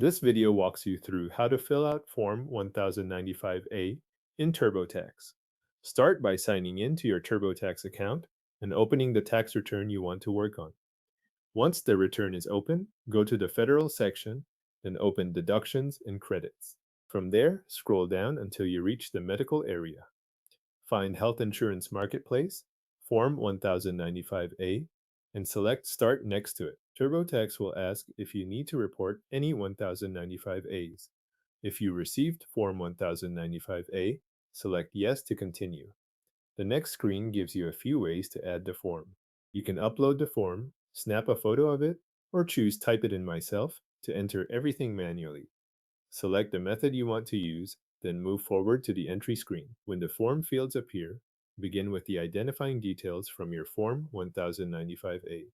This video walks you through how to fill out Form 1095A in TurboTax. Start by signing in to your TurboTax account and opening the tax return you want to work on. Once the return is open, go to the Federal section, then open Deductions and Credits. From there, scroll down until you reach the Medical area. Find Health Insurance Marketplace, Form 1095A, and select Start next to it. TurboTax will ask if you need to report any 1095As. If you received Form 1095A, select Yes to continue. The next screen gives you a few ways to add the form. You can upload the form, snap a photo of it, or choose Type it in myself to enter everything manually. Select the method you want to use, then move forward to the entry screen. When the form fields appear, begin with the identifying details from your Form 1095A.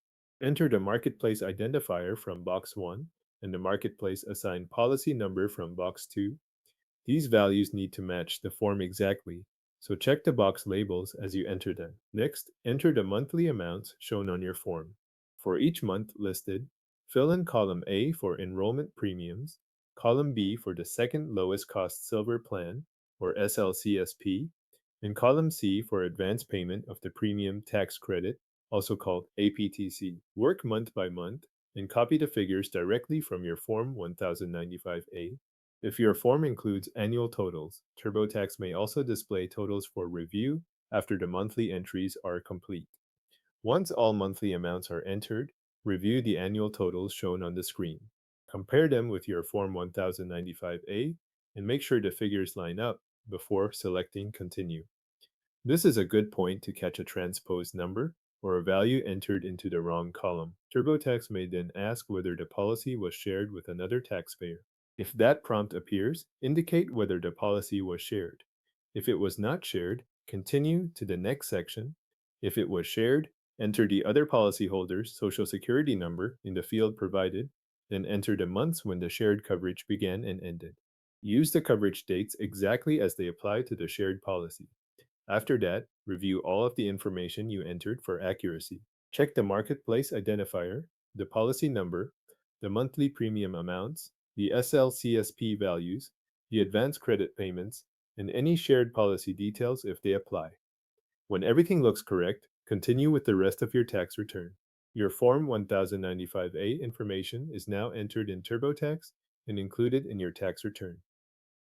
Enter the Marketplace identifier from Box 1 and the Marketplace assigned policy number from Box 2. These values need to match the form exactly, so check the box labels as you enter them. Next, enter the monthly amounts shown on your form. For each month listed, fill in column A for enrollment premiums, column B for the second lowest cost silver plan, or SLCSP, and column C for advance payment of the premium tax credit, also called APTC. Work month by month and copy the figures directly from your Form 1095A. If your form includes annual totals, TurboTax may also display totals for review after the monthly entries are complete. Once all monthly amounts are entered, review the annual totals shown on the screen. Compare them with your Form 1095A and make sure the figures line up before selecting Continue. This is a good point to catch a transposed number or a value entered into the wrong column. TurboTax may then ask whether the policy was shared with another taxpayer. If that prompt appears, indicate whether the policy was shared. If it was not shared, continue to the next section. If it was shared, enter the other policyholder's Social Security number in the field provided, then enter the months when the shared coverage began and ended. Use the coverage dates exactly as they apply to the shared policy. After that, review all of the information you entered for accuracy. Check the marketplace identifier, the policy number, the monthly premium amounts, the SLCSP values, the advance credit payments, and any shared policy details if they apply. When everything looks correct, continue with the rest of your tax return. Your Form 1095A information is now entered in TurboTax and included in your tax return.